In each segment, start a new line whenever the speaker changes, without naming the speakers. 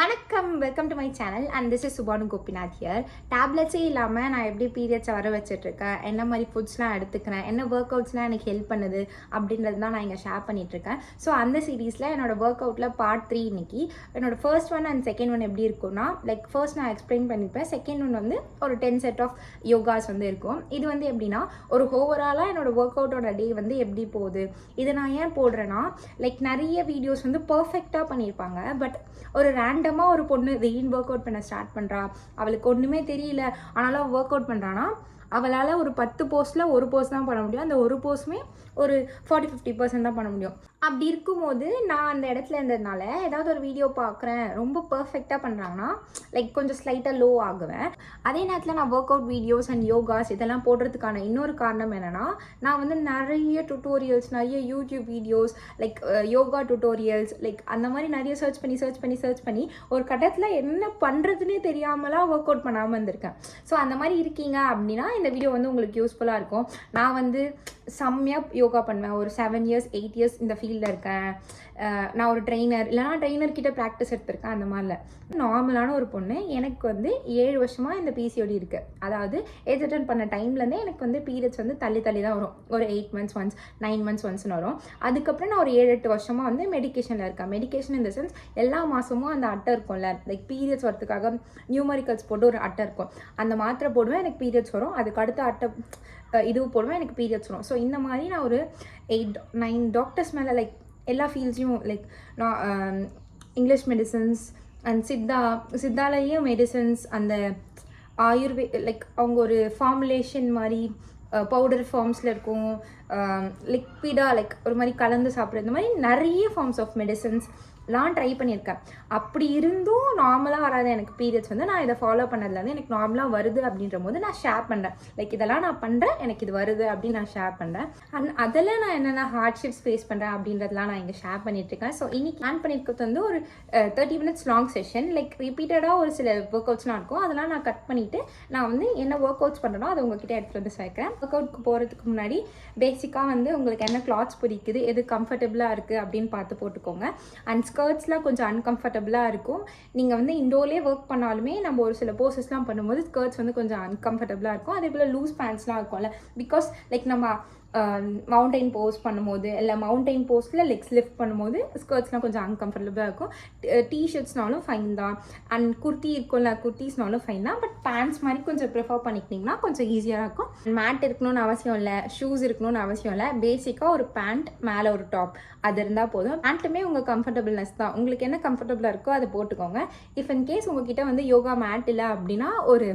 வணக்கம், welcome to my channel and this is சுபானு Gopinath here. டேப்லெட்ஸே இல்லாமல் நான் எப்படி பீரியட்ஸை வர வச்சிட்ருக்கேன், என்ன மாதிரி ஃபுட்ஸ்லாம் எடுத்துக்கிறேன், என்ன ஒர்க் அவுட்ஸ்லாம் எனக்கு ஹெல்ப் பண்ணுது அப்படின்றது தான் நான் இங்கே ஷேர் பண்ணிகிட்ருக்கேன். ஸோ அந்த சீரீஸில் என்னோடய ஒர்க் அவுட்டில் பார்ட் 3 இன்னைக்கு. என்னோட first one and second one எப்படி இருக்கும்னா, லைக் ஃபர்ஸ்ட் நான் எக்ஸ்பிளைன் பண்ணிப்பேன், செகண்ட் ஒன் வந்து ஒரு 10 செட் ஆஃப் யோகாஸ் வந்து இருக்கும். இது வந்து எப்படின்னா, ஒரு ஓவராலாக என்னோடய ஒர்க் அவுட்டோட டே வந்து எப்படி போகுது, இதை நான் ஏன் போடுறேன்னா, லைக் நிறைய வீடியோஸ் வந்து பர்ஃபெக்டாக பண்ணியிருப்பாங்க. பட் ஒரு ரேண்டமாக ஒரு பொண்ணு திடீர்னு ஒர்க் அவுட் பண்ண ஸ்டார்ட் பண்ணுறா, அவளுக்கு ஒன்றுமே தெரியல, ஆனாலும் ஒர்க் அவுட் பண்ணுறான்னா அவளால் ஒரு 10 போஸ்ட்டில் ஒரு போஸ்ட் தான் பண்ண முடியும். அந்த ஒரு போஸ்ட்டுமே ஒரு 40-50% தான் பண்ண முடியும். அப்படி இருக்கும்போது நான் அந்த இடத்துல இருந்ததுனால ஏதாவது ஒரு வீடியோ பார்க்குறேன், ரொம்ப பர்ஃபெக்டாக பண்ணுறாங்கன்னா லைக் கொஞ்சம் ஸ்லைட்டாக லோ ஆகுவேன். அதே நேரத்தில் நான் work out videos and yogas இதெல்லாம் போடுறதுக்கான இன்னொரு காரணம் என்னென்னா, நான் வந்து நிறைய டுட்டோரியல்ஸ், நிறைய YouTube videos, like yoga tutorials, like அந்த மாதிரி நிறைய சர்ச் பண்ணி ஒரு கட்டத்தில் என்ன பண்ணுறதுனே தெரியாமலாம் ஒர்க் அவுட் பண்ணாமல் இருந்திருக்கேன். ஸோ அந்த மாதிரி இருக்கீங்க அப்படின்னா இந்த வீடியோ வந்து உங்களுக்கு யூஸ்ஃபுல்லாக இருக்கும். நான் வந்து செம்மையாக யோகா பண்ணுவேன், ஒரு 7 இயர்ஸ் 8 இயர்ஸ் இந்த ஃபீல்டில் இருக்கேன். நான் ஒரு ட்ரெயினர் இல்லைனா ட்ரெயினர்கிட்ட ப்ராக்டிஸ் எடுத்திருக்கேன். அந்த மாதிரில நார்மலான ஒரு பொண்ணு. எனக்கு வந்து 7 வருஷமாக இந்த பிசிஓடி இருக்குது. அதாவது ஏஜ் அட்டன் பண்ண டைம்லேருந்தே எனக்கு வந்து பீரியட்ஸ் வந்து தள்ளி தான் வரும். ஒரு 8 months ஒன்ஸ் 9 months ஒன்ஸ்னு வரும். அதுக்கப்புறம் நான் ஒரு 7-8 வருஷமாக வந்து மெடிக்கேஷனில் இருக்கேன். மெடிக்கேஷன் இந்த சென்ஸ் எல்லா மாதமும் அந்த அட்டை இருக்கும்ல, லைக் பீரியட்ஸ் வரதுக்காக நியூமரிக்கல்ஸ் போட்டு ஒரு அட்டை இருக்கும். அந்த மாத்திரை போடுவேன், எனக்கு பீரியட்ஸ் வரும். அதுக்கு அடுத்த அட்டை இதுவும் போடுவேன், எனக்கு பீரியட்ஸ் வரும். ஸோ இந்த மாதிரி நான் ஒரு 8-9 டாக்டர்ஸ் மேலே லைக் எல்லா ஃபீல்ட்ஸையும், லைக் நான் இங்கிலீஷ் மெடிசன்ஸ் அண்ட் சித்தாலேயும் மெடிசன்ஸ், அந்த லைக் அவங்க ஒரு ஃபார்முலேஷன் மாதிரி பவுடர் ஃபார்ம்ஸில் இருக்கும், லிக்விடாக லைக் ஒரு மாதிரி கலந்து சாப்பிட்ற, இந்த மாதிரி நிறைய ஃபார்ம்ஸ் ஆஃப் மெடிசன்ஸ்லாம் ட்ரை பண்ணியிருக்கேன். அப்படி இருந்தும் நார்மலாக வராது எனக்கு பீரியட்ஸ் வந்து. நான் இதை ஃபாலோ பண்ணதுலேருந்து எனக்கு நார்மலாக வருது அப்படின்ற போது நான் ஷேர் பண்ணுறேன். லைக் இதெல்லாம் நான் பண்ணுறேன், எனக்கு இது வருது அப்படின்னு நான் ஷேர் பண்ணுறேன். அண்ட் அதில் நான் என்னென்ன ஹார்ட்ஷிப்ஸ் ஃபேஸ் பண்ணுறேன் அப்படின்றதுலாம் நான் இங்கே ஷேர் பண்ணிட்டுருக்கேன். ஸோ இன்னைக்கு பிளான் பண்ணியிருக்கிறது வந்து ஒரு 30 minutes லாங் செஷன். லைக் ரிப்பீட்டடாக ஒரு சில ஒர்க் அவுட்ஸ்லாம் இருக்கும், அதெல்லாம் நான் கட் பண்ணிவிட்டு நான் வந்து என்ன ஒர்க் அவுட்ஸ் பண்ணுறேனோ அதை உங்ககிட்ட எடுத்துகிட்டு வந்து சேர்க்குறேன். ஒர்க் அவுட்க்கு போகிறதுக்கு முன்னாடி பேசிக்காக வந்து உங்களுக்கு என்ன கிளாத்ஸ் பிடிக்குது, எது கம்ஃபர்டபுளாக இருக்குது அப்படின்னு பார்த்து போட்டுக்கோங்க. அண்ட் ஸ்கர்ட்ஸ்லாம் கொஞ்சம் அன்கம்ஃபர்டபுளாக இருக்கும். நீங்கள் வந்து இண்டோர்லேயே ஒர்க் பண்ணாலுமே நம்ம ஒரு சில போசஸ்லாம் பண்ணும்போது ஸ்கர்ட்ஸ் வந்து கொஞ்சம் அன்கம்ஃபர்டபுளாக இருக்கும். அதே போல் லூஸ் பேண்ட்ஸ்லாம் இருக்கும்ல, பிகாஸ் லைக் நம்ம மவுண்டைன் போஸ் பண்ணும்போது இல்லை மவுண்டைன் போஸ்ட்டில் லெக்ஸ் லிஃப்ட் பண்ணும்போது ஸ்கர்ட்ஸ்லாம் கொஞ்சம் அன்கம்ஃபர்டபுளாக இருக்கும். டிஷர்ட்ஸ்னாலும் ஃபைன் தான். அண்ட் குர்த்தி இருக்கும்ல, குர்த்திஸ்னாலும் ஃபைன் தான். பட் பேண்ட்ஸ் மாதிரி கொஞ்சம் ப்ரிஃபர் பண்ணிக்கிட்டிங்கன்னா கொஞ்சம் ஈஸியாக இருக்கும். மேட் இருக்கணும்னு அவசியம் இல்லை, ஷூஸ் இருக்கணும்னு அவசியம் இல்லை. பேசிக்காக ஒரு பேண்ட் மேலே ஒரு டாப் அது இருந்தால் போதும். பேண்ட்டுமே உங்கள் கம்ஃபர்டபுள்னஸ் தான், உங்களுக்கு என்ன கம்ஃபர்டபுளாக இருக்கோ அதை போட்டுக்கோங்க. இஃப் இன் கேஸ் உங்ககிட்ட வந்து யோகா மேட் இல்லை அப்படின்னா ஒரு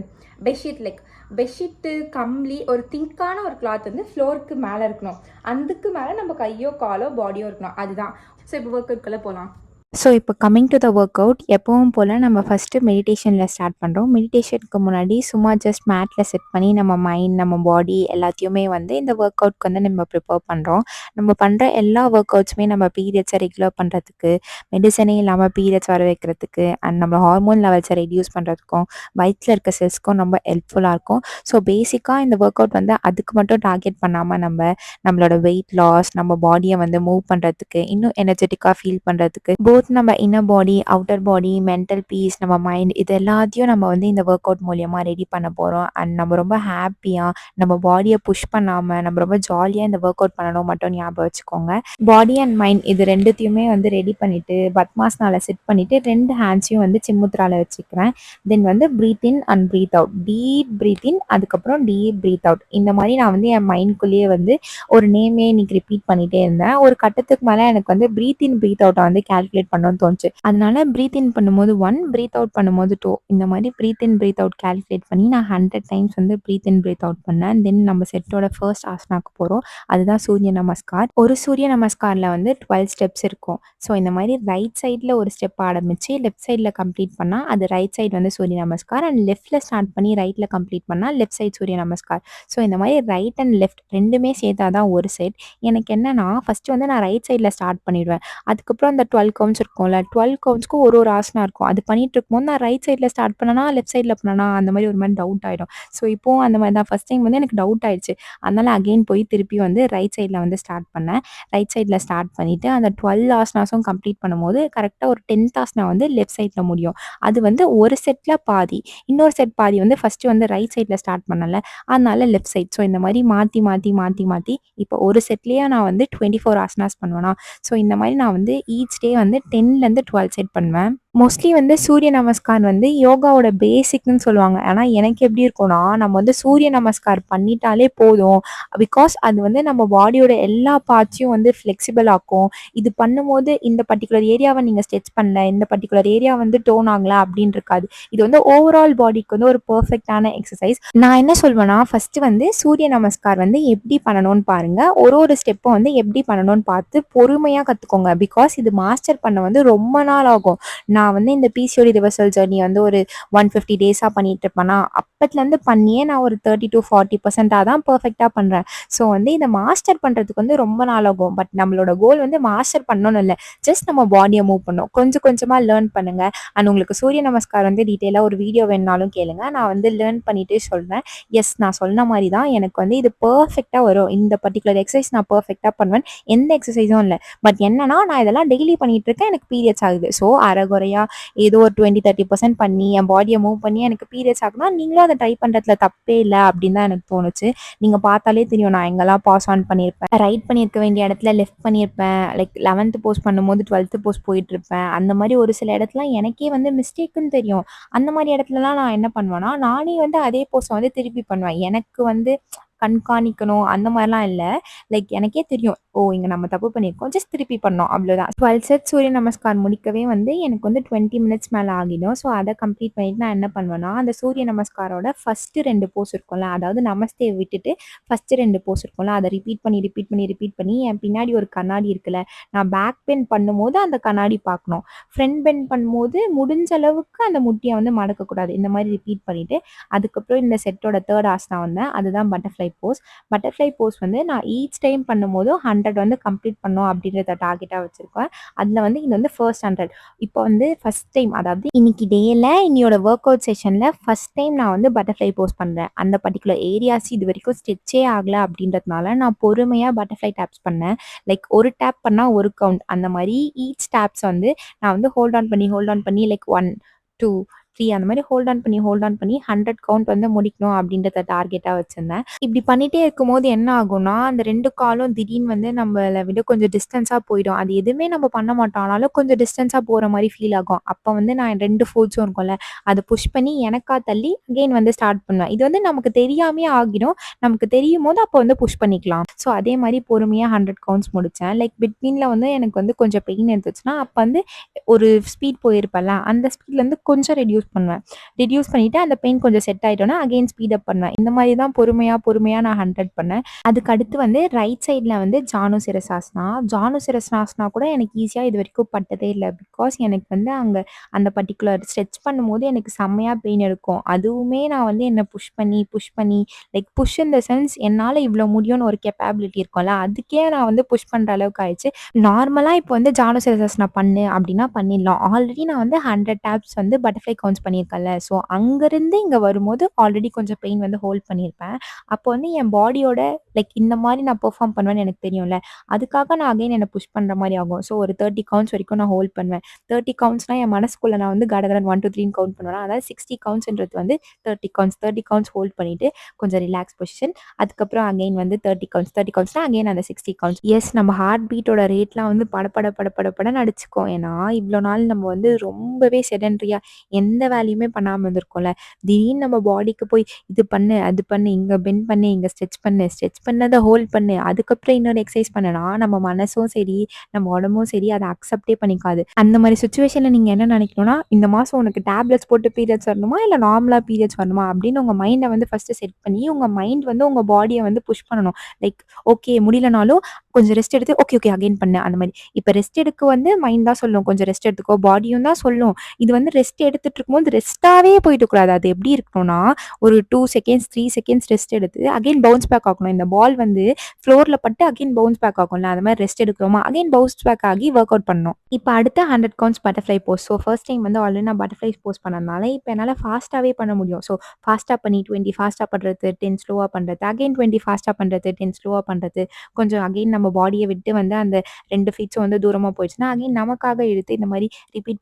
பெட்ஷீட், லைக் பெட்ஷீட்டு கம்ப்ளி ஒரு திங்கான ஒரு கிளாத் வந்து ஃப்ளோருக்கு மேலே இருக்கணும். அதுக்கு மேலே நம்ம கையோ காலோ பாடியோ இருக்கணும். அதுதான். ஸோ இப்போ ஒர்க் அவுட்குள்ளே போகலாம்.
ஸோ இப்போ coming to the work out, எப்பவும் போல் நம்ம ஃபஸ்ட்டு மெடிடேஷனில் ஸ்டார்ட் பண்ணுறோம். மெடிடேஷனுக்கு முன்னாடி சும்மா ஜஸ்ட் மேட்டில் செட் பண்ணி நம்ம மைண்ட், நம்ம பாடி எல்லாத்தையுமே வந்து இந்த ஒர்க் அவுட்க்கு வந்து நம்ம ப்ரிப்பேர் பண்ணுறோம். நம்ம பண்ணுற எல்லா ஒர்க் அவுட்ஸுமே நம்ம பீரியட்ஸை ரெகுலர் பண்ணுறதுக்கு, மெடிசனே இல்லாமல் பீரியட்ஸ் வர வைக்கிறதுக்கு, அண்ட் நம்ம ஹார்மோன் லெவல்ஸை ரெடியூஸ் பண்ணுறதுக்கும், வயிற்றில் இருக்க செல்ஸ்க்கும் ரொம்ப ஹெல்ப்ஃபுல்லாக இருக்கும். ஸோ பேசிக்காக இந்த ஒர்க் அவுட் வந்து அதுக்கு மட்டும் டார்கெட் பண்ணாமல் நம்மளோட வெயிட் லாஸ், நம்ம பாடியை வந்து மூவ் பண்ணுறதுக்கு, இன்னும் எனர்ஜெட்டிக்காக ஃபீல் பண்ணுறதுக்கு, போத் நம்ம இன்னர் பாடி, அவுட்டர் பாடி, மென்டல் பீஸ், நம்ம மைண்ட், இது எல்லாத்தையும் நம்ம வந்து இந்த ஒர்க் அவுட் மூலியமாக ரெடி பண்ண போகிறோம். அண்ட் நம்ம ரொம்ப ஹாப்பியாக நம்ம பாடியை புஷ் பண்ணாமல் நம்ம ரொம்ப ஜாலியாக இந்த ஒர்க் அவுட் பண்ணணும் மட்டும் ஞாபகம் வச்சுக்கோங்க. பாடி அண்ட் மைண்ட் இது ரெண்டுத்தையுமே வந்து ரெடி பண்ணிவிட்டு பத்மாசனால செட் பண்ணிவிட்டு 2 ஹேண்ட்ஸையும் வந்து சிம்முத்ரால வச்சுக்கிறேன். தென் வந்து breathe in and breathe out, deep breathe in, அதுக்கப்புறம் டீப் ப்ரீத் அவுட். இந்த மாதிரி நான் வந்து என் மைண்ட்குள்ளேயே வந்து ஒரு நேமே இன்னைக்கு ரிப்பீட் பண்ணிகிட்டே இருந்தேன். ஒரு கட்டத்துக்கு மேலே எனக்கு வந்து ப்ரீத் இன் ப்ரீத் அவுட்டை வந்து கால்குலேட் பண்ணணும்னு தோணுச்சு. அதனால ப்ரீத் இன் பண்ணும்போது 1, ப்ரீத் அவுட் பண்ணும்போது 2, இந்த மாதிரி breath in breathe out calculate பண்ணி நான் 100 டைம்ஸ் வந்து ப்ரீத் இன் ப்ரீத் அவுட் பண்ணேன். தென் நம்ம செட்டோட ஃபர்ஸ்ட் ஆசனாக்கு போகிறோம். அதுதான் சூரிய நமஸ்கார். ஒரு சூரிய நமஸ்காரில் வந்து 12 ஸ்டெப்ஸ் இருக்கும். ஸோ இந்த மாதிரி ரைட் சைடில் ஒரு ஸ்டெப் ஆரம்பித்து லெஃப்ட் சைடில் கம்ப்ளீட் பண்ணால் அது ரைட் சைடு வந்து சூரிய நமஸ்கார். அண்ட் லெஃப்ட்டில் ஸ்டார்ட் பண்ணி ரைட்டில் கம்ப்ளீட் பண்ணால் லெஃப்ட் சைட் சூரிய நமஸ்கார். ஸோ இந்த மாதிரி ரைட் அண்ட் லெஃப்ட் ரெண்டுமே சேர்த்தா தான் ஒரு செட். எனக்கு என்னென்னா, ஃபஸ்ட்டு வந்து நான் ரைட் சைடில் ஸ்டார்ட் பண்ணிடுவேன். அதுக்கப்புறம் அந்த 12 கவுண்ட்ஸ் கவுண்ட்ஸ் இருக்கும்ல, 12 கவுண்ட்ஸ்க்கு ஒரு ஆசனா இருக்கும். அது பண்ணிட்டு இருக்கும்போது நான் ரைட் சைட்ல ஸ்டார்ட் பண்ணனா, லெஃப்ட் சைட்ல பண்ணனா அந்த மாரி ஒரு மாரி டவுட் ஆயிடும். ஸோ இப்போவும் அந்த மாரி தான் ஃபர்ஸ்ட் டைம் வந்து எனக்கு டவுட் ஆயிடுச்சு. அதனால அகைன் போய் திருப்பி வந்து ரைட் சைட்ல வந்து ஸ்டார்ட் பண்ணேன். ரைட் சைட்ல ஸ்டார்ட் பண்ணிட்டு அந்த 12 ஆசனாஸும் கம்ப்ளீட் பண்ணும்போது கரெக்ட்டா ஒரு 10த் ஆசனா வந்து லெஃப்ட் சைட்ல முடியும். அது வந்து ஒரு செட்ல பாதி. இன்னொரு செட் பாதி வந்து ஃபர்ஸ்ட்டு வந்து ரைட் சைட்ல ஸ்டார்ட் பண்ணேன்ல, அதனால லெஃப்ட் சைட். ஸோ இந்த மாரி மாத்தி, மாத்தி, மாத்தி, மாத்தி இப்போ ஒரு செட்லயே நான் வந்து 24 ஆசனாஸ் பண்ணுவேனா, ஸோ இந்த மாரி நான் வந்து ஈச் டே வந்து 10லருந்து 12 செட் பண்ணுவேன். மோஸ்ட்லி வந்து சூரிய நமஸ்கார் வந்து யோகாவோட பேசிக்ன்னு சொல்லுவாங்க. ஆனா எனக்கு எப்படி இருக்கும்னா, நம்ம வந்து சூரிய நமஸ்கார் பண்ணிட்டாலே போதும். பிகாஸ் அது வந்து நம்ம பாடியோட எல்லா பார்ட்ஸையும் வந்து ஃப்ளெக்சிபிள் ஆக்கும். இது பண்ணும்போது இந்த பர்ட்டிகுலர் ஏரியாவ நீங்க ஸ்ட்ரெச் பண்ணல, இந்த பர்ட்டிகுலர் ஏரியா வந்து டோன் ஆகல அப்படின்னு இருக்காது. இது வந்து ஓவரால் பாடிக்கு வந்து ஒரு பெர்ஃபெக்ட்டான எக்சர்சைஸ். நான் என்ன சொல்வேன்னா, ஃபர்ஸ்ட்டு வந்து சூரிய நமஸ்கார் வந்து எப்படி பண்ணணும்னு பாருங்க. ஒரு ஸ்டெப்பும் வந்து எப்படி பண்ணணும்னு பார்த்து பொறுமையா கத்துக்கோங்க. பிகாஸ் இது மாஸ்டர் பண்ண வந்து ரொம்ப நாள் ஆகும். நான் வந்து இந்த பிசிஓடி ரிவர்சல் ஜர்னி வந்து ஒரு 150 டேஸா பண்ணிட்டு இருப்பேனா, அப்பத்துலேருந்து பண்ணியே நான் ஒரு 30-40% தான் பெர்ஃபெக்ட்டா பண்றேன். ஸோ வந்து இத மாஸ்டர் பண்றதுக்கு வந்து ரொம்ப நாள் ஆகும். பட் நம்மளோட கோல் வந்து மாஸ்டர் பண்ணணும்னு இல்ல. ஜஸ்ட் நம்ம பாடிய மூவ் பண்ணணும். கொஞ்சம் கொஞ்சமா லேர்ன் பண்ணுங்க. அண்ட் உங்களுக்கு சூரிய நமஸ்கார் வந்து டீட்டெயிலா ஒரு வீடியோ வேணுனாலும் கேளுங்க. நான் வந்து லேர்ன் பண்ணிட்டு சொல்றேன். எஸ், நான் சொன்ன மாரி தான் எனக்கு வந்து இது பெர்ஃபெக்ட்டா வரும். இந்த பர்ட்டிகுலர் எக்சர்சைஸ் நான் பெர்ஃபெக்ட்டா பண்ணுவேன். எந்த எக்சர்சைஸும் இல்ல. பட் என்னன்னா, நான் இதெல்லாம் டெய்லி பண்ணிட்டு இருக்கேன். எனக்கு பீரியட்ஸ் ஆகுது. ஸோ அரைகுறையா ஏதோ ஒரு 20-30% பண்ணி என் பாடிய மூவ் பண்ணி எனக்கு பீரியட்ஸ் ஆகுனா, நீங்களும் அத ட்ரை பண்றதுல தப்பே இல்ல அப்படின்னு தான் எனக்கு தோணுச்சு. நீங்க பார்த்தாலே தெரியும் நான் எங்கெல்லாம் பாஸ் ஆன் பண்ணியிருப்பேன். ரைட் பண்ணியிருக்க வேண்டிய இடத்துல லெஃப்ட் பண்ணியிருப்பேன். லைக் 11த் போஸ் பண்ணும்போது 12த் போஸ் போயிட்டுருப்பேன். அந்த மாரி ஒரு சில இடத்துல எனக்கே வந்து மிஸ்டேக்குன்னு தெரியும். அந்த மாரி இடத்துலலாம் நான் என்ன பண்ணுவேன்னா, நானே வந்து அதே போஸ வந்து திருப்பி பண்ணுவேன். எனக்கு வந்து கண்காணிக்கணும் அந்த மாரிலாம் இல்ல. லைக் எனக்கே தெரியும். ஓ! இங்க நம்ம தப்பு பண்ணியிருக்கோம். ஜஸ்ட் திருப்பி பண்ணோம் அவ்வளோதான். 12 செட் சூரிய நமஸ்கார் முடிக்கவே வந்து எனக்கு வந்து 20 மினிட்ஸ் மேல ஆகிடும். ஸோ அத கம்ப்ளீட் பண்ணிட்டு நான் என்ன பண்ணுவேன்னா, அந்த சூரிய நமஸ்காரோட ஃபர்ஸ்ட்டு 2 போஸ் இருக்கும்ல, அதாவது நமஸ்தே விட்டுட்டு ஃபர்ஸ்ட்டு 2 போஸ் இருக்கும்ல, அத ரிப்பீட் பண்ணி என் பின்னாடி ஒரு கண்ணாடி இருக்குல்ல, நான் பேக் பெண்ட் பண்ணும்போது அந்த கண்ணாடி பார்க்கணும். ஃப்ரண்ட் பெண்ட் பண்ணும்போது முடிஞ்ச அளவுக்கு அந்த முட்டிய வந்து மடக்கக்கூடாது. இந்த மாரி ரிப்பீட் பண்ணிட்டு, அதுக்கப்புறம் இந்த செட்டோட 3 ஆசனா வந்தேன். அதுதான் பட்டர்ஃப்ளை போஸ். பட்டர்ஃப்ளை போஸ் வந்து நான் ஈச் டைம் பண்ணும்போது 100 வந்து கம்ப்ளீட் பண்ணணும் அப்படின்றத டார்கெட்டா வச்சிருக்கேன். அதில வந்து இது வந்து ஃபர்ஸ்ட் 100. இப்போ வந்து ஃபர்ஸ்ட் டைம், அதாவது இன்னைக்கு டேல இன்னையோட ஒர்க் அவுட் செஷன்ல ஃபர்ஸ்ட் டைம் நான் வந்து பட்டர்ஃப்ளை போஸ் பண்றேன். அந்த பர்ட்டிகுலர் ஏரியாஸ் இதுவரைக்கும் ஸ்ட்ரெச்சே ஆகல அப்படின்றதுனால நான் பொறுமையா பட்டர்ஃப்ளை டேப்ஸ் பண்ணேன். லைக் ஒரு டேப் பண்ணா ஒரு கவுண்ட். அந்த மாரி ஈச் டேப்ஸ் வந்து நான் வந்து ஹோல்ட் ஆன் பண்ணி லைக் 1, 2, 3 அந்த மாரி ஹோல்ட் ஆன் பண்ணி 100 கவுண்ட் வந்து முடிக்கணும் அப்படின்றத டார்கெட்டா வச்சிருந்தேன். இப்படி பண்ணிட்டே இருக்கும்போது என்ன ஆகும்னா, அந்த 2 காலும் திடீர்னு வந்து நம்மள விட கொஞ்சம் டிஸ்டன்ஸா போயிடும். அது எதுவுமே நம்ம பண்ண மாட்டோம். ஆனாலும் கொஞ்சம் டிஸ்டன்ஸா போற மாரி ஃபீல் ஆகும். அப்ப வந்து நான் 2 ஃபோர்ஸும் இருக்கும்ல, அத புஷ் பண்ணி எனக்கா தள்ளி அகைன் வந்து ஸ்டார்ட் பண்ணுவேன். இது வந்து நமக்கு தெரியாமயே ஆகிடும். நமக்கு தெரியும்போது அப்ப வந்து புஷ் பண்ணிக்கலாம். ஸோ அதே மாரி பொறுமையா 100 கவுண்ட்ஸ் முடிச்சேன். லைக் பிட்வீன்ல வந்து எனக்கு வந்து கொஞ்சம் பெயின் இருந்துச்சுன்னா, அப்ப வந்து ஒரு ஸ்பீட் போயிருப்பேன்ல, அந்த ஸ்பீட்லேருந்து கொஞ்சம் ரெட்யூஸ் பண்ணுவேன். ரெட்யூஸ் பண்ணிட்டு அந்த பெயின் கொஞ்சம் செட் ஆயிட்டோன்னா, அகைன் ஸ்பீட் அப் பண்ணுவேன். இந்த மாரி தான் பொறுமையா நான் 100 பண்ணேன். அதுக்கு அடுத்து வந்து ரைட் சைட்ல வந்து ஜானு சிரசாசனா. ஜானு சிரசாசனா கூட எனக்கு ஈஸியா இதுவரைக்கும் பட்டதே இல்ல. பிகாஸ் எனக்கு வந்து அங்க அந்த பர்ட்டிகுலர் ஸ்ட்ரெச் பண்ணும்போது எனக்கு செம்மையா பெயின் எடுக்கும். அதுவுமே நான் வந்து என்ன புஷ் பண்ணி like push in the sense என்னால இவ்ளோ முடியும்னு ஒரு கேப்பபிலிட்டி இருக்கும்ல, அதுக்கே நான் வந்து புஷ் பண்ற அளவுக்கு ஆயிடுச்சு. நார்மலா இப்போ வந்து ஜானு சிரசாசனா பண்ணு அப்படின்னா பண்ணிடலாம். ஆல்ரெடி நான் வந்து 100 டேப்ஸ் வந்து பட்டர்ஃப்ளை கவுண்ட்ஸ் பண்ணியிருக்கேன்ல. ஸோ அங்கருந்து இங்க வரும்போது ஆல்ரெடி கொஞ்சம் பெயின் வந்து ஹோல்ட் பண்ணியிருப்பேன். அப்போ வந்து என் பாடியோட லைக் இந்த மாரி நான் பெர்ஃபார்ம் பண்ணுவேன்னு எனக்கு தெரியும்ல. அதுக்காக நான் அகைன் என்ன புஷ் பண்ற மாரி ஆகும். ஸோ ஒரு 30 கவுண்ட்ஸ் வரைக்கும் நான் ஹோல்ட் பண்ணுவேன். 30 கவுண்ட்ஸ்னா என் மனசுக்குள்ள நான் வந்து கடகடன்னு 1, 2, 3ன்னு கவுண்ட் பண்ணுவேனா. அதாவது 60 கவுண்ட்ஸ்ன்றது வந்து 30 கவுண்ட்ஸ் ஹோல்ட் பண்ணிட்டு கொஞ்சம் ரிலாக்ஸ் பொசிஷன். அதுக்கப்புறம் அகைன் வந்து 30 கவுண்ட்ஸ்னா அகைன் அந்த 60 கவுண்ட்ஸ். எஸ், நம்ம ஹார்ட் பீட்டோட ரேட்லாம் வந்து படபடன்னு அடிச்சுக்கும். ஏன்னா இவ்ளோ நாள் நம்ம வந்து ரொம்பவே செடன்ட்ரியா எந்த வேலையுமே பண்ணாம இருந்திருக்கோம்ல. திடீர்னு நம்ம பாடிக்கு போய் இது பண்ணு, அது பண்ணு, இங்க பெண்ட் பண்ணு, இங்க ஸ்ட்ரெச் பண்ணத ஹோல்ட் பண்ணு, அதுக்கப்புறம் இன்னொரு எக்சர்சைஸ் பண்ணுனா, நம்ம மனசும் சரி, நம்ம உடம்பும் சரி அத அக்செப்டே பண்ணிக்காது. அந்த மாரி சிச்சுவேஷன்ல நீங்க என்ன நினைக்கணும்னா, இந்த மாசம் உனக்கு டேப்லெட்ஸ் போட்டு பீரியட்ஸ் வரணுமா? இல்ல நார்மலா பீரியட்ஸ் வரணுமா? அப்படின்னு உங்க மைண்ட வந்து ஃபர்ஸ்ட் செட் பண்ணி, உங்க மைண்ட் வந்து உங்க பாடிய வந்து புஷ் பண்ணணும். லைக் ஓகே முடியலனாலும் கொஞ்சம் ரெஸ்ட் எடுத்து ஓகே, ஓகே அகைன் பண்ணு அந்த மாரி. இப்ப ரெஸ்ட் எடுக்க வந்து மைண்ட் தான் சொல்லும். கொஞ்சம் ரெஸ்ட் எடுத்துக்கோ, பாடியும் தான் சொல்லும். இது வந்து ரெஸ்ட் எடுத்துட்டு இருக்கும்போது ரெஸ்ட்டாவே போயிட்டு கூடாது. அது எப்படி இருக்கணும்னா, ஒரு 2 செகண்ட்ஸ், 3 செகண்ட்ஸ் ரெஸ்ட் எடுத்து அகைன் பவுன்ஸ் பேக் ஆகணும். இந்த பால் வந்து ஃப்ளோர்ல பட்டு அகைன் பவுன்ஸ் பேக் ஆகும்ல. அது மாரி ரெஸ்ட் எடுக்கிறோமா, அகைன் பவுன்ஸ் பேக் ஆகி வொர்க் அவுட் பண்ணணும். இப்ப அடுத்த 100 counts butterfly pose. So first time வந்து ஆல்ரெடி நான் பட்டர்ஃப்ளை போஸ் பண்ணதுனால, இப்ப என்னால ஃபாஸ்ட்டாவே பண்ண முடியும். ஸோ ஃபாஸ்ட்டா பண்ணி 20 ஃபாஸ்ட்டா பண்றது, 10 ஸ்லோவா பண்றது, அகைன் 20 ஃபாஸ்ட்டா பண்றது, 10 ஸ்லோவா பண்றது. கொஞ்சம் அகைன் நம்ம பாடிய விட்டு வந்து அந்த 2 ஃபீட்ஸும் வந்து தூரமா போயிடுச்சுன்னா, அகைன் நமக்காக இழுத்து இந்த மாரி ரிப்பீட்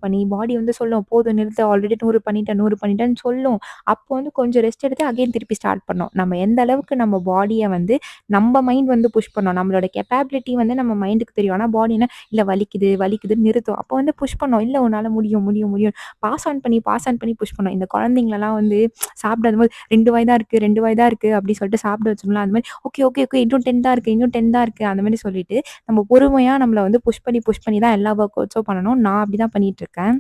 பண்ணி பாடி வந்து சொல்லும், "போதும் நிறுத்து ஆல்ரெடி 100 பண்ணிட்டேன், 100 பண்ணிட்டேன்னு" சொல்லும். அப்போ வந்து கொஞ்சம் ரெஸ்ட் எடுத்து அகைன் திருப்பி ஸ்டார்ட் பண்ணணும். நம்ம எந்த அளவுக்கு நம்ம பாடிய வந்து நம்ம மைண்ட் வந்து புஷ் பண்ணணும். நம்மளோட கேப்பபிலிட்டி வந்து நம்ம மைண்டுக்கு தெரியும். ஆனா பாடி என்ன, "இல்ல வலிக்குது, வலிக்குதுன்னு" நிறுத்தும். அப்போ வந்து புஷ் பண்ணணும். "இல்ல உன்னால முடியும், முடியும், முடியும்." பாஸ் ஆன் பண்ணி புஷ் பண்ணணும். இந்த குழந்தைங்களலாம் வந்து சாப்பிடாதபோது 2 வாய் தான் இருக்கு, 2 வாய் தான் இருக்கு அப்படி சொல்லிட்டு சாப்பிட வச்சோம்ல, அந்த மாரி ஓகே, ஓகே, ஓகே இன்னும் 10 தான் இருக்கு, இன்னும் 10 தான் இருக்கு அந்த மாரி சொல்லிட்டு, நம்ம பொறுமையா நம்மள வந்து புஷ் பண்ணி தான் எல்லா வொர்க் அவுட்ஸும் பண்ணணும். நான் அப்படிதான் பண்ணிட்டுருக்கேன்.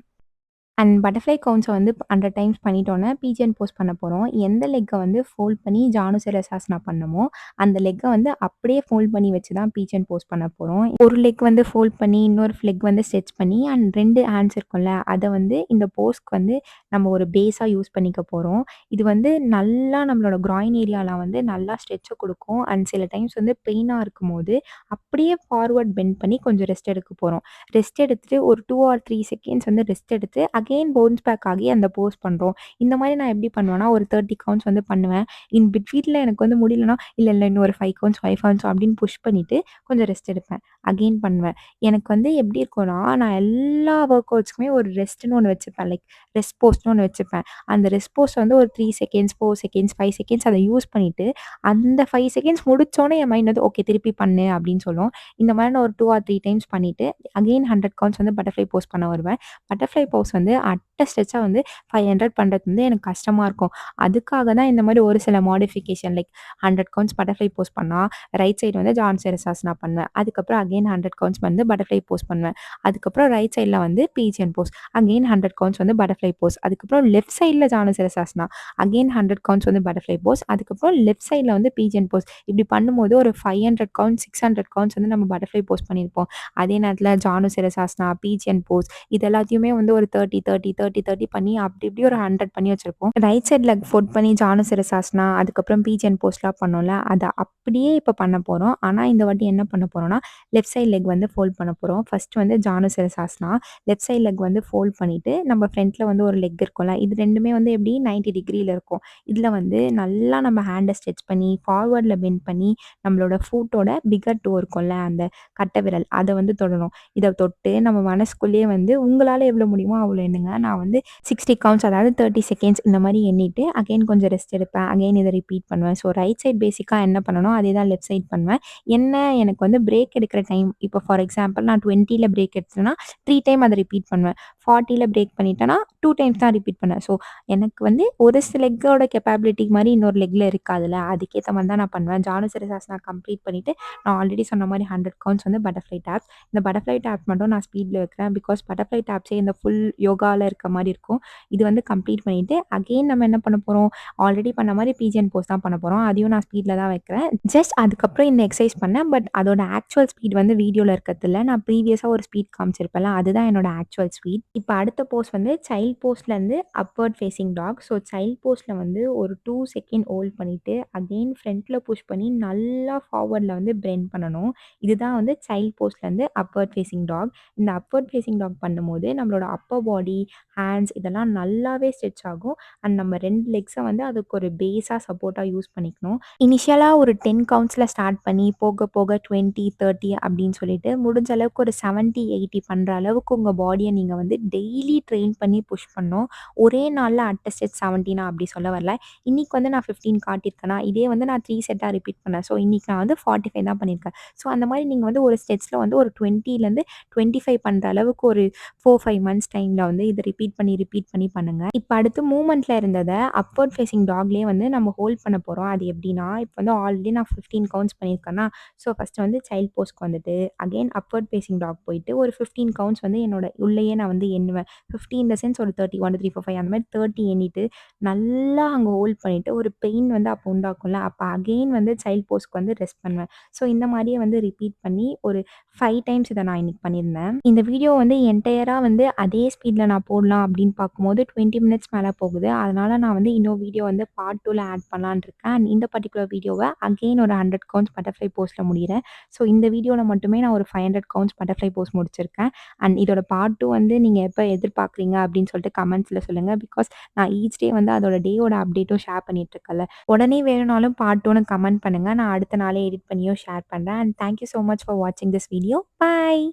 அண்ட் பட்டர்ஃப்ளை கவுண்ட்ஸ வந்து 100 டைம்ஸ் பண்ணிட்டோன்னா, பீஜன் போஸ் பண்ண போறோம். எந்த லெக்க வந்து ஃபோல்ட் பண்ணி ஜானுசிரசாசனா பண்ணமோ, அந்த லெக்க வந்து அப்படியே ஃபோல்ட் பண்ணி வச்சு தான் பீஜன் போஸ் பண்ண போறோம். ஒரு லெக் வந்து ஃபோல்ட் பண்ணி, இன்னொரு லெக் வந்து ஸ்ட்ரெச் பண்ணி அண்ட் 2 ஹேண்ட்ஸ் இருக்கும்ல, அத வந்து இந்த போஸ்க்கு வந்து நம்ம ஒரு பேஸா யூஸ் பண்ணிக்க போறோம். இது வந்து நல்லா நம்மளோட கிராயின் ஏரியால வந்து நல்லா ஸ்ட்ரெச்ச குடுக்கும். அண்ட் சில டைம்ஸ் வந்து பெயினா இருக்கும்போது, அப்படியே ஃபார்வர்ட் பெண்ட் பண்ணி கொஞ்சம் ரெஸ்ட் எடுக்க போறோம். ரெஸ்ட் எடுத்துட்டு ஒரு 2 ஆர் 3 செகண்ட்ஸ் வந்து ரெஸ்ட் எடுத்து அகைன் பவுன்ஸ் பேக் ஆகி அந்த போஸ் பண்றோம். இந்த மாரி நான் எப்படி பண்ணுவேன்னா, ஒரு 30 கவுண்ட்ஸ் வந்து பண்ணுவேன். இன் பிட்வீன்ல எனக்கு வந்து முடியலன்னா, இல்ல இன்னும் ஒரு 5 கவுண்ட்ஸ், 5 கவுண்ட்ஸ் அப்படின்னு புஷ் பண்ணிட்டு கொஞ்சம் ரெஸ்ட் எடுப்பேன். அகைன் பண்ணுவேன். எனக்கு வந்து எப்படி இருக்கும்னா, நான் எல்லா வொர்க் அவுட்ஸ்க்குமே ஒரு ரெஸ்ட்ன்னு ஒண்ணு வச்சுப்பேன். லைக் ரெஸ்ட் போஸ்ன்னு ஒண்ணு வச்சுப்பேன். அந்த ரெஸ்ட் போஸ் வந்து ஒரு 3 செகண்ட்ஸ், 4 செகண்ட்ஸ், 5 செகண்ட்ஸ் அத யூஸ் பண்ணிட்டு, அந்த 5 செகண்ட்ஸ் முடிச்சோனே என் மைண்ட் வந்து ஓகே திருப்பி பண்ணு அப்படின்னு சொல்லும். இந்த மாரி நான் ஒரு 2 ஆர் 3 டைம்ஸ் பண்ணிட்டு, அகைன் 100 கவுண்ட்ஸ் வந்து பட்டர்ஃப்ளை போஸ் பண்ண வருவேன். பட்டர்ஃப்ளை போஸ் வந்து அட்ட ஸ்ட்ரெச்சா வந்து 500 பண்றது வந்து எனக்கு கஷ்டமா இருக்கும். அதுக்காக தான் இந்த மாரி ஒரு சில modification like 100 counts butterfly pose பண்ணா, ரைட் சைடு வந்து ஜான் சிரசாசனா பண்ணுவேன். அதுக்கப்புறம் அகைன் 100 கவுண்ட்ஸ் வந்து பட்டர்ஃப்ளை போஸ் பண்ணுவேன். அதுக்கப்புறம் ரைட் சைட்ல வந்து பீஜியன் போஸ். அகைன் 100 கவுண்ட்ஸ் வந்து பட்டர்ஃப்ளை போஸ். அதுக்கப்புறம் லெஃப்ட் சைட்ல ஜானு சிரசாசனா. அகைன் 100 கவுண்ட்ஸ் வந்து பட்டர்ஃப்ளை போஸ். அதுக்கப்புறம் லெஃப்ட் சைட்ல வந்து பீஜியன் போஸ். இப்படி பண்ணும்போது ஒரு 500 கவுண்ட்ஸ், 600 கவுண்ட்ஸ் வந்து நம்ம பட்டர்ஃப்ளை போஸ் பண்ணியிருப்போம். அதே நேரத்தில ஜானு சிரசாசனா, பீஜியன் போஸ் இது எல்லாத்தையுமே வந்து ஒரு 30, 30, 30, 30 பண்ணி அப்படி இப்படி ஒரு 100 பண்ணி வச்சிருப்போம். ரைட் சைட் லெக் ஃபோல்ட் பண்ணி ஜானு சிரசாசனா, அதுக்கப்புறம் பீஜியன் போஸ்லாம் பண்ணோம்ல, அத அப்படியே இப்ப பண்ண போறோம். ஆனா இந்த வாட்டி என்ன பண்ண போறோம்னா, லெஃப்ட் சைட் லெக் வந்து ஃபோல்ட் பண்ண போறோம். ஃபர்ஸ்ட் வந்து Janu sirsasana, left side leg வந்து ஃபோல்ட் பண்ணிட்டு, நம்ம ஃப்ரண்ட்ல வந்து ஒரு லெக் இருக்கும்ல, இது 2மே வந்து எப்படி 90 டிகிரில இருக்கும். இதுல வந்து நல்லா நம்ம ஹேண்ட ஸ்ட்ரெச் பண்ணி, ஃபார்வர்ட்ல பெண்ட் பண்ணி, நம்மளோட ஃபூட்டோட பிக்கர் டோ இருக்கும்ல, அந்த கட்டை விரல் அத வந்து தொடணும். இத தொட்டு நம்ம மனசுக்குள்ளேயே வந்து உங்களால எவ்வளோ முடியுமோ அவ்வளோ எண்ணுங்க. நான் வந்து 60 கவுண்ட்ஸ் அதாவது 30 செகண்ட்ஸ் இந்த மாரி எண்ணிட்டு, அகைன் கொஞ்சம் ரெஸ்ட் எடுப்பேன். அகைன் இத ரிப்பீட் பண்ணுவேன். ஸோ ரைட் சைட் பேசிக்கா என்ன பண்ணனோ, அதே தான் லெஃப்ட் சைட் பண்ணுவேன். என்ன எனக்கு வந்து பிரேக் எடுக்கிற டைம் இப்போ ஃபார் எக்ஸாம்பிள் நான் 20ல பிரேக் எடுத்தேன்னா, 3 டைம் அத ரிப்பீட் பண்ணுவேன். 40ல பிரேக் பண்ணிட்டேன்னா, 2 டைம்ஸ் தான் ரிப்பீட் பண்ணுவேன். ஸோ எனக்கு வந்து ஒரு சில லெக்கோட கேப்பபிலிட்டி மாரி இன்னொரு லெக்ல இருக்காதுல்ல. அதுக்கேத்த மாரி தான் நான் பண்ணுவேன். ஜானுசிரசாசனா கம்ப்ளீட் பண்ணிட்டு, நான் ஆல்ரெடி சொன்ன மாரி 100 கவுண்ட்ஸ் வந்து பட்டர்ஃப்ளை டாப்ஸ். இந்த பட்டர்ஃப்ளை டாப்ஸ் மட்டும் நான் ஸ்பீட்ல வைக்கிறேன். பிகாஸ் பட்டர்ஃப்ளை டாப்ஸே இந்த ஃபுல் யோகால இருக்க மாரி இருக்கும். இது வந்து கம்ப்ளீட் பண்ணிட்டு, அகைன் நம்ம என்ன பண்ண போறோம், ஆல்ரெடி பண்ண மாரி பீஜியன் போஸ் தான் பண்ண போறோம். அதையும் நான் ஸ்பீட்ல தான் வைக்கிறேன். ஜஸ்ட் அதுக்கப்புறம் இந்த எக்சர்சைஸ் பண்ணேன். பட் அதோட ஆக்சுவல் ஸ்பீட் வந்து வீடியோல இருக்கிறதில்ல. நான் ப்ரீவியஸா ஒரு ஸ்பீட் காமிச்சிருப்பேன்ல, அதுதான் என்னோட ஆக்சுவல் ஸ்பீட். இப்ப அடுத்த போஸ் வந்து சைல்ட் போஸ்லேருந்து upward facing dog. So child போஸ்ல வந்து ஒரு 2 செகண்ட் ஹோல்ட் பண்ணிட்டு, அகைன் ஃப்ரண்ட்ல புஷ் பண்ணி நல்லா ஃபார்வர்ட்ல வந்து பெண்ட் பண்ணணும். இதுதான் வந்து சைல்ட் போஸ்லேருந்து அப்வர்ட் ஃபேசிங் டாக். இந்த அப்வர்ட் ஃபேசிங் டாக் பண்ணும்போது நம்மளோட அப்பர் பாடி, ஹேண்ட்ஸ் இதெல்லாம் நல்லாவே ஸ்ட்ரெச் ஆகும். அண்ட் நம்ம 2 லெக்ஸ வந்து அதுக்கு ஒரு பேஸா சப்போர்ட்டா யூஸ் பண்ணிக்கணும். இனிஷியலா ஒரு 10 கவுண்ட்ஸ்ல ஸ்டார்ட் பண்ணி போக போக 20, 30 அப்படின்னு சொல்லிட்டு முடிஞ்ச அளவுக்கு ஒரு 70, 80 பண்ற அளவுக்கு உங்க பாடிய நீங்க வந்து டெய்லி ட்ரெயின் பண்ணி புஷ் பண்ணணும். ஒரே நாள்ல அட் அ ஸ்ட்ரெச் 70 நான் அப்படி சொல்ல வரல. இன்னைக்கு வந்து நான் 15 காட்டியிருக்கேனா, இதே வந்து நான் 3 செட்டா ரிப்பீட் பண்ணேன். ஸோ இன்னைக்கு நான் வந்து 45 தான் பண்ணியிருக்கேன். ஸோ அந்த மாரி நீங்க வந்து ஒரு ஸ்ட்ரெச்ல வந்து ஒரு 20லேருந்து 25 பண்ற அளவுக்கு ஒரு 4, 5 மந்த்ஸ் டைம்ல வந்து இத ரிப்பீட் ரிப்பீட் பண்ணி பண்ணுங்க. இப்ப அடுத்து மூவ்மெண்ட்ல இருந்தத அப்வர்ட் ஃபேசிங் டாக்லயே வந்து நம்ம ஹோல்ட் பண்ண போறோம். அது எப்படின்னா, இப்ப வந்து ஆல்ரெடி நான் 15 கவுண்ட்ஸ் பண்ணியிருக்கேன்னா, ஸோ ஃபர்ஸ்ட் வந்து சைல்ட் போஸ்க்கு வந்துட்டு, அகைன் அப்வர்ட் ஃபேசிங் டாக் போயிட்டு ஒரு 15 கவுண்ட்ஸ் வந்து என்னோட உள்ளேயே நான் வந்து எண்ணுவேன். 50 இன் த சென்ஸ் ஒரு 30 1, 2, 3, 4, 5 அந்த மாரி 30 எண்ணிட்டு, நல்லா அங்க ஹோல்ட் பண்ணிட்டு, ஒரு பெயின் வந்து அப்போ உண்டாக்கும்ல, அப்ப அகைன் வந்து சைல்ட் போஸ்க்கு வந்து ரெஸ்ட் பண்ணுவேன். ஸோ இந்த மாரியே வந்து ரிப்பீட் பண்ணி ஒரு 5 டைம்ஸ் இத நான் இன்னைக்கு பண்ணியிருந்தேன். இந்த வீடியோ வந்து என்டையரா வந்து அதே ஸ்பீட்ல நான் போடலாம் அப்படின்னு பார்க்கும்போது 20 மினிட்ஸ் மேல போகுது. அதனால நான் வந்து இன்னொரு வீடியோ வந்து பார்ட் 2ல ஆட் பண்ணலான்னு இருக்கேன். அண்ட் இந்த பர்ட்டிகுலர் வீடியோவ அகைன் ஒரு 100 கவுண்ட்ஸ் பட்டர்ஃப்ளை போஸ்ட்ல முடிக்கிறேன். ஸோ இந்த வீடியோல மட்டுமே நான் ஒரு 500 கவுண்ட்ஸ் பட்டர்ஃப்ளை போஸ்ட் முடிச்சிருக்கேன். அண்ட் இதோட பார்ட் 2 வந்து நீங்க எப்ப எதிர்பார்க்குறீங்க அப்படின்னு சொல்லிட்டு கமெண்ட்ஸ்ல சொல்லுங்க. பிகாஸ் நான் ஈச் டே வந்து அதோட டேயோட அப்டேட்டும் ஷேர் பண்ணிட்டு இருக்கேன்ல. உடனே வேணும்னாலும் பார்ட் 2ன்னு கமெண்ட் பண்ணுங்க. நான் அடுத்த நாளே எடிட் பண்ணியும் ஷேர் பண்றேன். And thank you so much for வாட்சிங் திஸ் வீடியோ. பை.